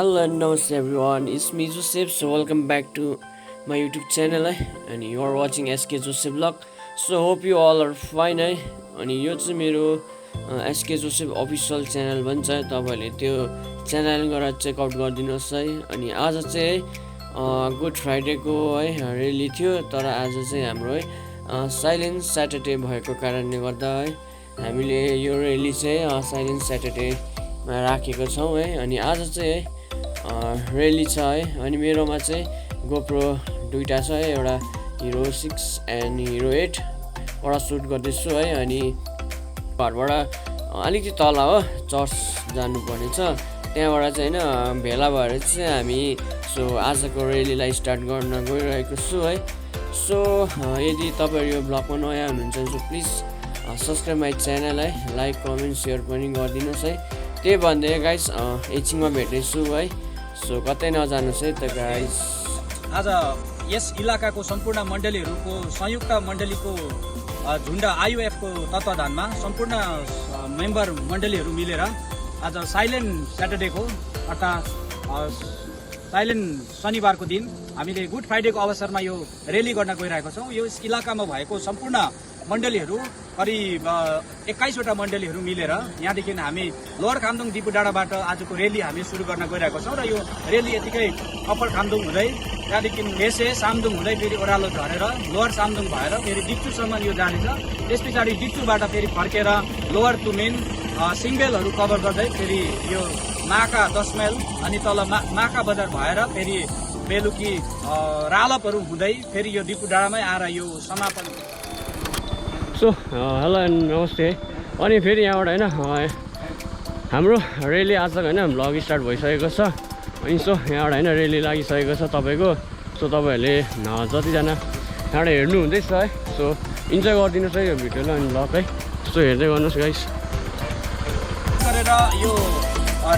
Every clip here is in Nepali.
Hello and namaste everyone, it's me Joseph, so welcome back to my YouTube channel and you are watching SK Joseph vlog. So hope you all are fine अनि यो चाहिँ मेरो SK Joseph official च्यानल भन्छ तपाईहरुले त्यो च्यानल गएर चेक आउट गरिदिनुहोस् है। अनि आज चाहिँ गुड फ्राइडे को है रेली थियो, तर आज चाहिँ हाम्रो है साइलेन्ट स्याटरडे भएको कारणले गर्दा है हामीले यो रेली चाहिँ साइलेन्ट स्याटरडे मा राखेको छौं है। अनि आज चाहिँ रेली छ है। अनि मेरोमा चाहिँ गोप्रो दुईटा छ है, एउटा हिरो 6 एन्ड हिरो 8 वटा सुट गर्दैछु है। अनि घरबाट अलिकति तल हो चर्च जानुपर्ने छ, त्यहाँबाट चाहिँ हैन भेला भएर चाहिँ हामी सो आजको रेलीलाई स्टार्ट गर्न गइरहेको छु है। सो यदि तपाईहरु यो ब्लगमा नयाँ हुनुहुन्छ so please subscribe my channel है, लाइक कमेन्ट शेयर पनि गरिदिनुहोस् है। त्यही भन्दै गाइस एकछिनमा भेट्नेछु है, सो कतै नजानुहोस् है त गाइस। आज यस इलाकाको सम्पूर्ण मण्डलीहरूको संयुक्त मण्डलीको झुण्ड आईओएफ को तत्वाधानमा सम्पूर्ण मेम्बर मण्डलीहरू मिलेर आज साइलेन्ट स्याटरडेको अर्थात् साइलेन्ट शनिबारको दिन हामीले गुड फ्राइडेको अवसरमा यो रेली गर्न गइरहेको छौँ। यो इलाकामा भएको सम्पूर्ण मण्डलीहरू करिब 21 वटा मण्डलीहरू मिलेर यहाँदेखि हामी लोवर खामदुङ दिपु डाँडाबाट आजको रेली हामी सुरु गर्न गइरहेको छौँ। र यो रेली यतिकै अप्पर खामदुङ हुँदै त्यहाँदेखि मेसे सामदुङ हुँदै फेरि ओह्रालो झरेर लोवर सामदुङ भएर फेरि डिक्चुसम्म यो जानेछ। त्यस पछाडि डिक्चुबाट फेरि फर्केर लोवर तुमेन सिङ्गेलहरू कभर गर्दै फेरि यो माका 10 माइल अनि तल माका बजार भएर फेरि बेलुकी रालपहरू हुँदै फेरि यो दिपु डाँडामै आएर यो समापन। सो हेलो एन्ड नमस्ते। अनि फेरि यहाँबाट हैन हाम्रो रेली आजको हैन भ्लग स्टार्ट भइसकेको छ। अनि सो यहाँबाट हैन रेली लागिसकेको छ तपाईको। सो तपाईहरुले जतिजना यहाँबाट हेर्नु हुँदैछ है, सो इन्जोय गरिदिनुहोस् है यो भिडियोलाई अनि भ्लग है। सो हेर्दै गर्नुहोस् गाइस। गरेर यो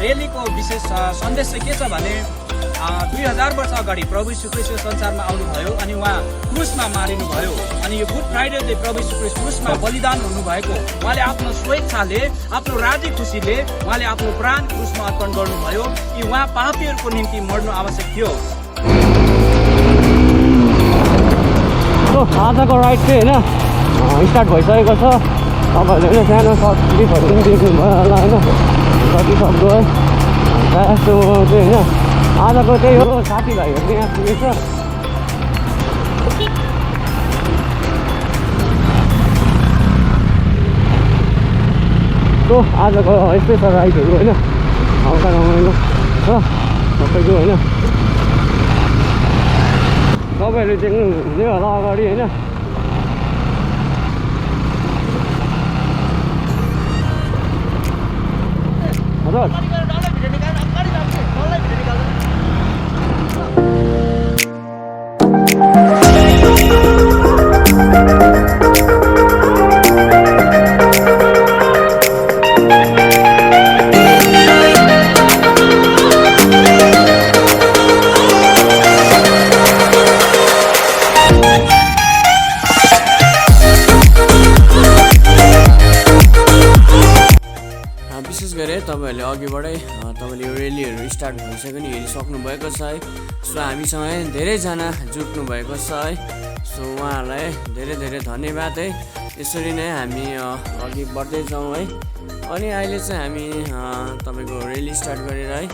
रेलीको विशेष सन्देश चाहिँ के छ भने 2000 वर्ष अगाडि प्रभु यीशु ख्रीष्ट संसारमा आउनुभयो अनि उहाँ क्रुसमा मारिनुभयो। अनि यो गुड फ्राइडे चाहिँ प्रभु यीशु ख्रीष्ट क्रुसमा बलिदान हुनुभएको, उहाँले आफ्नो स्वेच्छाले आफ्नो राजी खुसीले उहाँले आफ्नो प्राण क्रुसमा अर्पण गर्नुभयो कि उहाँ पापीहरूको निम्ति मर्नु आवश्यक थियो। आजको राइड चाहिँ हैन स्टार्ट भइसकेको छ। तपाईहरुले सानो क्लिपहरु पनि देख्नुभयो होला हैन, कति सक्दो है। यस्तो चाहिँ हैन आजको त्यही हो, साथीभाइहरू यहाँ पुगेछ। सो आजको यस्तै छ राइडहरू होइन, हल्का रमाइलो छ सबैको होइन। तपाईँहरूले देख्नु हुँदै होला अगाडि होइन। हजुर विशेष गरी तपाईहरुले अघिबाटै तपाईले यो रेलीहरू स्टार्ट भइसक्यो नि हेरिसक्नु भएको छ है। सो हामीसँग धेरैजना जुट्नु भएको छ है। सो उहाँहरूलाई धेरै धेरै धन्यवाद है। यसरी नै हामी अघि बढ्दै जाउँ है। अनि अहिले चाहिँ हामी तपाईको रेली स्टार्ट गरेर है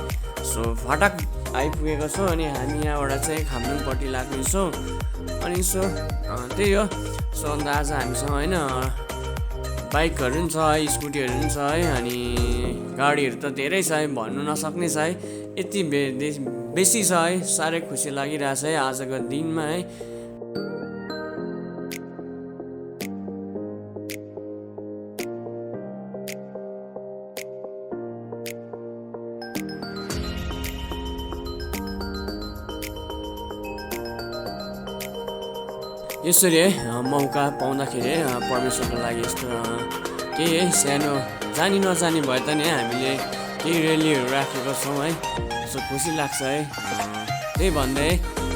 सो फाटक आइपुगेको छौँ। अनि हामी यहाँबाट चाहिँ खामदुङपट्टि लाग्नेछौँ। अनि सो त्यही हो। सो अन्त आज हामीसँग होइन बाइकहरू पनि छ है, स्कुटीहरू पनि छ है। अनि गाडीहरू त धेरै छ है, भन्नु नसक्ने छ है, यति बेसी छ है। साह्रै खुसी लागिरहेछ है आजको दिनमा है। यसरी है मौका पाउँदाखेरि परमेश्वरको लागि यस्तो केही है सानो जानी नजानी भए पनि हामीले केही रेलीहरू राखेको छौँ है। सो खुसी लाग्छ है। त्यही भन्दै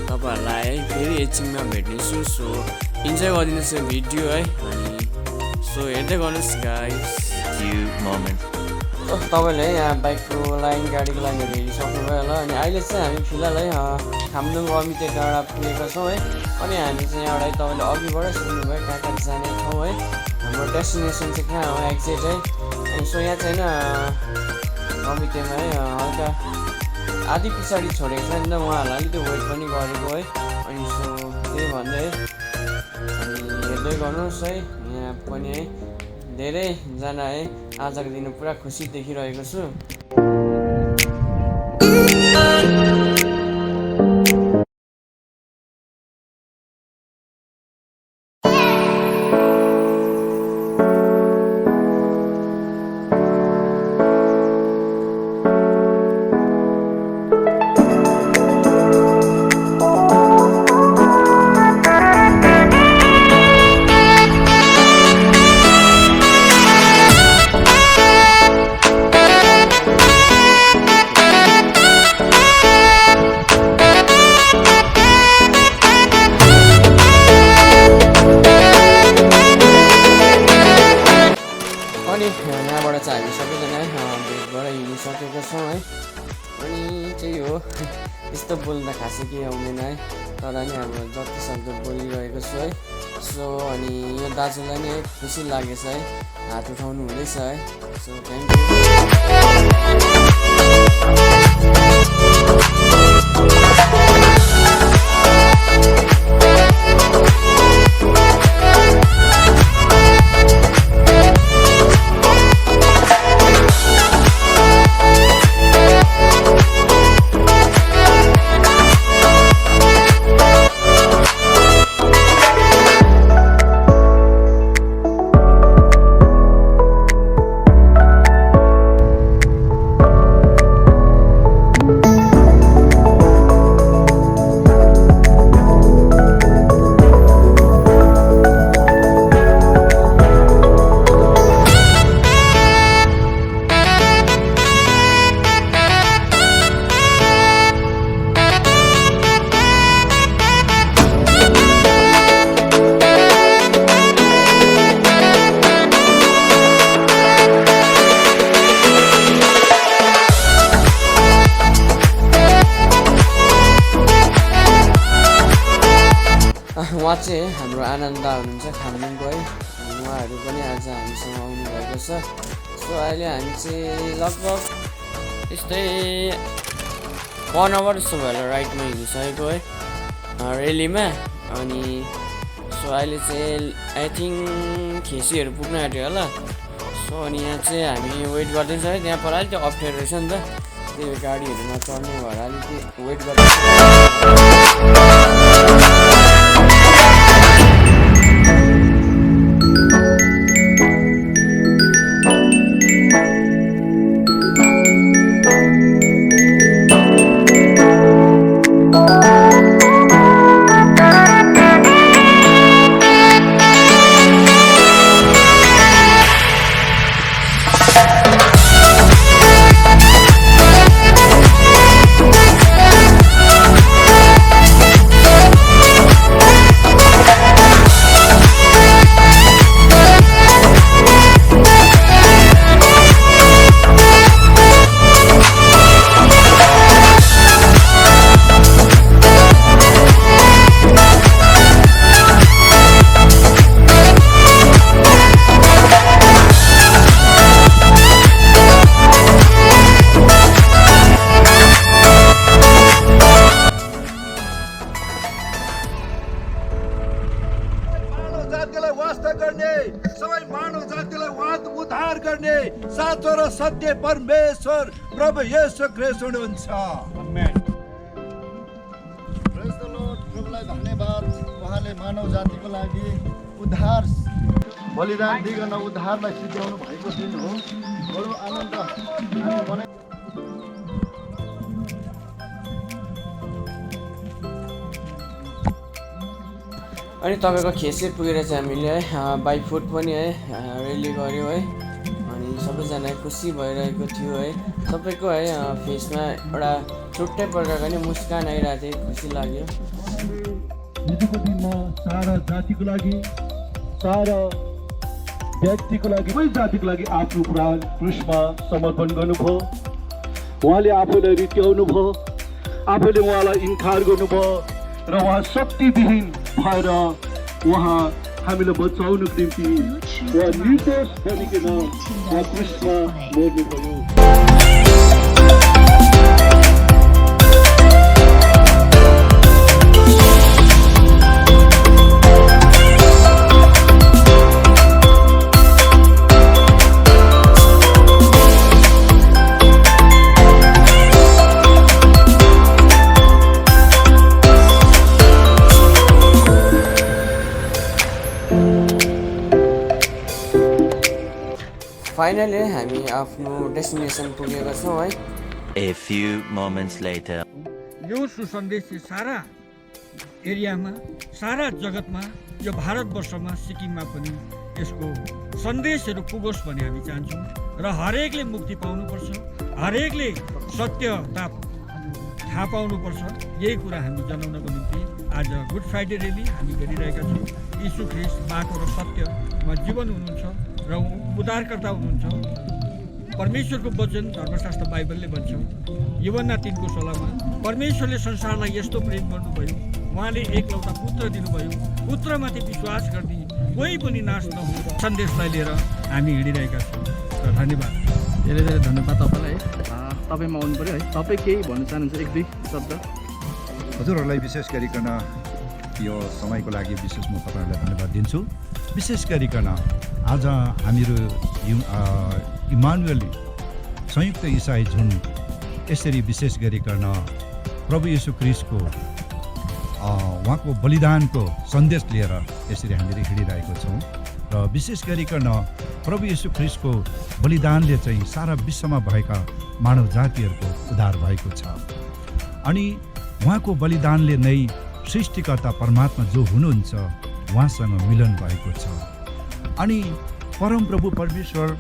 तपाईँहरूलाई है फेरि एकछिनमा भेट्नेछु। सो इन्जोय गरिदिनुहोस् यो भिडियो है। अनि सो हेर्दै गर्नुहोस् गाइस। तपाईँले यहाँ बाइकको लाइन गाडीको लाइनहरू हेरिसक्नुभयो होला अनि अहिले चाहिँ हामी फिलहाल है खामदुङ अमिते डाँडा पुगेका छौँ है अनि हामी चाहिँ यहाँबाट है तपाईँले अघिबाटै सुन्नुभयो कहाँ कहाँ जाने ठाउँ है हाम्रो डेस्टिनेसन चाहिँ कहाँ हो एक्ज्याक्ट है अनि सो यहाँ चाहिँ होइन अमितेमा है हल्का आधी पछाडि छोडेको छ नि त उहाँहरूलाई अलिकति वेट पनि गरेको है अनि सो त्यही भन्दै है अनि हेर्दै गर्नुहोस् है यहाँ पनि है धेरैजना है आजको दिन पुरा खुसी देखिरहेको छु। अनि यहाँबाट चाहिँ हामी सबैजना भेटबाट हिँडिसकेका छौँ है अनि त्यही हो यस्तो बोल्दा खासै केही आउँदैन है तर नि अब जति सक्दो बोलिरहेको छु है सो अनि यो दाजुलाई नै खुसी लागेछ है हात उठाउनु हुँदैछ है सो थ्याङ्क यू। उहाँ चाहिँ हाम्रो आनन्द हुनुहुन्छ खामदुङको है उहाँहरू पनि आज हामीसँग आउनुभएको छ सो अहिले हामी चाहिँ लगभग यस्तै 1 आवर जस्तो भयो होला राइडमा हिँडिसकेको है रेलीमा अनि सो अहिले चाहिँ आई थिङ्क खेसीहरू पुग्न आँट्यो होला सो अनि यहाँ चाहिँ हामी वेट गर्दैछौँ है त्यहाँ पर अलिकति अप्ठ्यारो रहेछ नि त त्यो गाडीहरूमा चढ्ने भएर अलिकति वेट गर्दैछ। साँचो र सत्य परमेश्वर प्रभु येशू ख्रीष्ट हुनुहुन्छ। आमेन। प्रेज द लर्ड। प्रभुलाई धन्यवाद उहाँले मानव जातिको लागि उद्धार बलिदान दिइकन उद्धारलाई सिद्ध्याउनु भएको दिन हो। बडो आनन्द मनाइ अनि तपाईँको खेसे पुगेर चाहिँ हामीले है बाई फुट पनि है रेली गऱ्यौँ है अनि सबैजना खुसी भइरहेको थियो है सबैको है फेसमा एउटा छुट्टै प्रकारको नि मुस्कान आइरहेको थियो खुसी लाग्यो। हिजोको दिनमा सारा जातिको लागि सारा व्यक्तिको लागि कोही जातिको लागि आफ्नो प्राण क्रुसमा समर्पण गर्नुभयो। उहाँले आफूलाई रित्याउनु भयो, आफूले उहाँलाई इन्कार गर्नुभयो र उहाँ शक्तिविहीन भएर उहाँ हामीलाई बचाउनुको निम्ति उहाँ निर्दोष बनिकन उहाँ क्रुसमा मर्नुभयो। फाइनली हामी आफ्नो डेस्टिनेसन पुगेका छौँ है। A few moments later. यो सुसन्देश चाहिँ सारा एरियामा, सारा जगतमा, यो भारतवर्षमा, सिक्किममा पनि यसको सन्देशहरू पुगोस् भन्ने हामी चाहन्छौँ र हरेकले मुक्ति पाउनुपर्छ, हरेकले सत्यता थाहा पाउनुपर्छ। यही कुरा हामी जनाउनको निम्ति आज गुड फ्राइडे रेली हामी गरिरहेका छौँ। यीशु ख्रीष्ट बाटो र सत्यमा जीवन हुनुहुन्छ र उद्धारकर्ता हुनुहुन्छ। परमेश्वरको वचन धर्मशास्त्र बाइबलले भन्छ, यूहन्ना 3:16मा परमेश्वरले संसारलाई यस्तो प्रेम गर्नुभयो, उहाँले एकलौटा पुत्र दिनुभयो, पुत्रमाथि विश्वास गर्ने कोही पनि नाश नहुने सन्देशलाई लिएर हामी हिँडिरहेका छौँ। र धन्यवाद, धेरै धेरै धन्यवाद तपाईँलाई। तपाईँमा आउनु पऱ्यो है, तपाईँ केही भन्न चाहनुहुन्छ, 1-2 शब्द? हजुरहरूलाई विशेष गरिकन यो समयको लागि विशेष म तपाईँहरूलाई धन्यवाद दिन्छु। विशेष गरिकन आज हामीहरू इमानुएल संयुक्त इसाई जुन यसरी विशेष गरिकन प्रभु येशू ख्रीष्टको उहाँको बलिदानको सन्देश लिएर यसरी हामीहरू हिँडिरहेको छौँ। र विशेष गरिकन प्रभु येशू ख्रीष्टको बलिदानले चाहिँ सारा विश्वमा भएका मानव जातिहरूको उद्धार भएको छ। अनि उहाँको बलिदानले नै सृष्टिकर्ता परमात्मा जो हुनुहुन्छ उहाँसँग मिलन भएको छ। अनि परमप्रभु परमेश्वर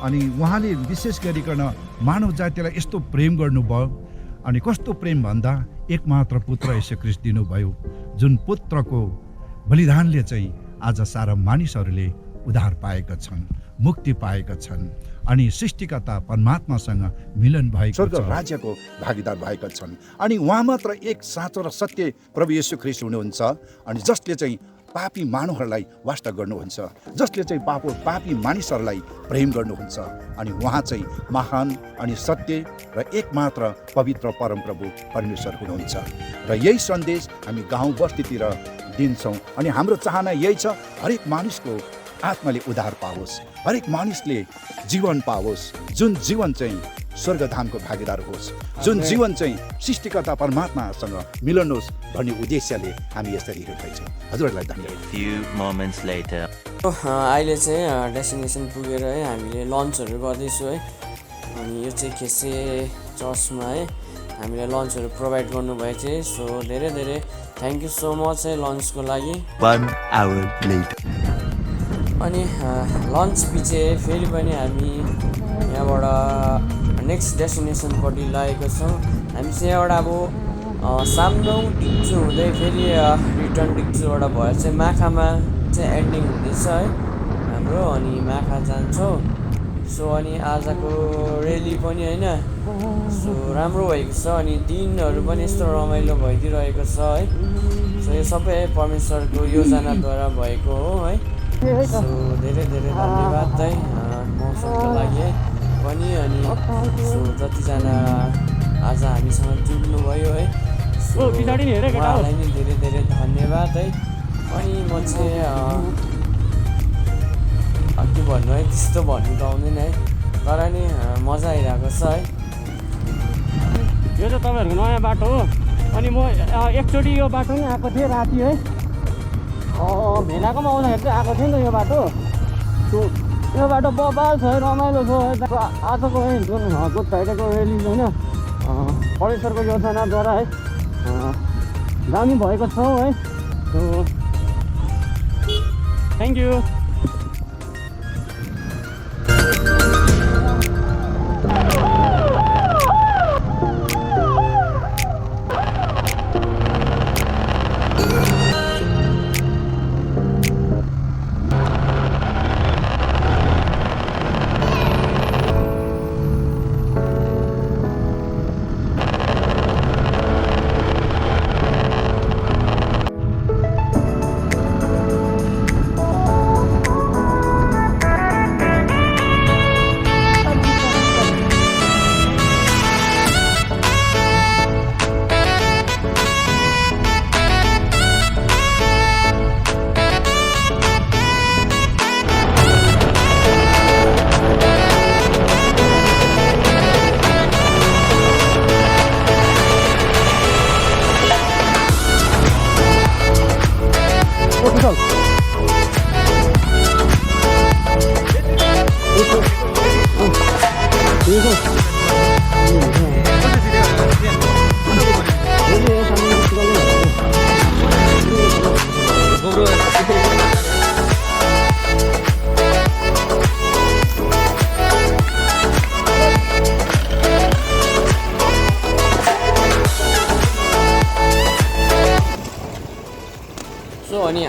अनि उहाँले विशेष गरिकन मानव जातिलाई यस्तो प्रेम गर्नुभयो। अनि कस्तो प्रेम भन्दा एकमात्र पुत्र येशू ख्रीष्ट दिनुभयो, जुन पुत्रको बलिदानले चाहिँ आज सारा मानिसहरूले उद्धार पाएका छन्, मुक्ति पाएका छन् अनि सृष्टिकर्ता परमात्मासँग मिलन भएको छ, स्वर्ग राज्यको भागीदार भएका छन्। अनि उहाँ मात्र एक साँचो र सत्य प्रभु येशू ख्रीष्ट हुनुहुन्छ। अनि जसले चाहिँ पापी मानवहरूलाई वास्ता गर्नुहुन्छ, जसले चाहिँ पापी मानिसहरूलाई प्रेम गर्नुहुन्छ। अनि उहाँ चाहिँ महान अनि सत्य र एकमात्र पवित्र परमप्रभु परमेश्वर हुनुहुन्छ। र यही सन्देश हामी गाउँ बस्तीतिर दिन्छौँ। अनि हाम्रो चाहना यही छ, हरेक मानिसको आत्माले उद्धार पाओस्, हरेक मानिसले जीवन पाओस्, जुन जीवन चाहिँ स्वर्गधामको भागीदार होस्, जुन जीवन चाहिँ सृष्टिकर्ता परमात्मासँग मिलन होस् भन्ने उद्देश्यले हामी यसरी हिँड्दैछौँ। हजुरहरूलाई धन्यवाद। Few moments later. अहिले चाहिँ डेस्टिनेसन पुगेर है हामीले लन्चहरू गर्दैछु है। अनि यो चाहिँ खेसे चर्चमा है हामीलाई लन्चहरू प्रोभाइड गर्नुभएको थियो। सो धेरै धेरै थ्याङ्क यू सो मच है लन्चको लागि। 1 hour later. अनि लन्च पछि फेरि पनि हामी यहाँबाट नेक्स्ट डेस्टिनेसनपट्टि लागेको छौँ। हामी चाहिँ एउटा अब सामदोङ डिक्चु हुँदै फेरि रिटर्न डिक्चुबाट भएर चाहिँ माखामा चाहिँ एन्डिङ हुँदैछ है हाम्रो। अनि माखा जान्छौँ। सो अनि आजको रेली पनि होइन सो राम्रो भएको छ। अनि दिनहरू पनि यस्तो रमाइलो भइदिइरहेको छ है। सो यो सबै परमेश्वरको योजनाद्वारा भएको हो है। सो धेरै धेरै धन्यवाद है मौसमको लागि है पनि। अनि सो जतिजना आज हामीसँग जुट्नुभयो है सो उहाँलाई नि धेरै धेरै धन्यवाद है। अनि म चाहिँ के भन्नु है, त्यस्तो भन्नु त आउँदैन है, तर नि मजा आइरहेको छ है। यो चाहिँ तपाईँहरूको नयाँ बाटो हो। अनि म एकचोटि यो बाटो नि आएको थिएँ राति है, भेनाकोमा आउँदाखेरि चाहिँ आएको थिएँ नि त यो बाटो। यो बाटो बबाल छ है, रमाइलो छ है। आजको है जुन गुड फ्राइडेको रेली होइन परमेश्वरको योजनाद्वारा है दामी भएको छौँ है। Thank you.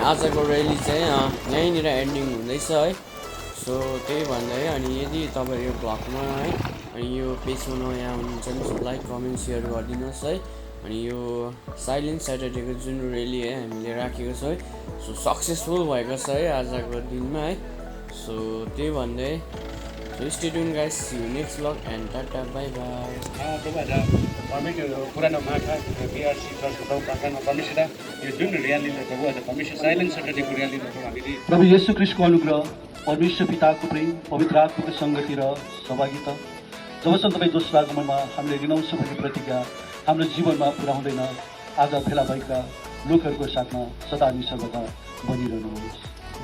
आजको र्याली चाहिँ यहीँनिर एन्डिङ हुँदैछ है। सो त्यही भन्दै अनि यदि तपाईँ यो भ्लगमा है अनि यो पेजमा नयाँ हुनुहुन्छ भने सो लाइक कमेन्ट सेयर गरिदिनुहोस् है। अनि यो साइलेन्ट स्याटरडेको जुन र्याली है हामीले राखेको छ है सो सक्सेसफुल भएको छ है आजको दिनमा है। सो त्यही भन्दै so stay tune guys, see you next vlog and tata bye bye. पुरानो माछा बिआरसी चर्चको प्रार्थना परमेश्वर यो जुन र्यालीले प्रभु आज परमेश्वर साइलेन्ट सटरडेको र्यालीले हामीले प्रभु येशू ख्रीष्टको अनुग्रह, परमेश्वर पिताको प्रेम, पवित्र आत्माको सङ्गति र सहभागिता जबसम्म तपाईँ दोस्रो आगमनमा हामीले लिनाउँछ भन्ने प्रतिज्ञा हाम्रो जीवनमा पुरा हुँदैन आज भेला भएका लोकहरूको साथमा सदा निसर्गता बनिरहनुहोस्।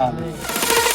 आमेन।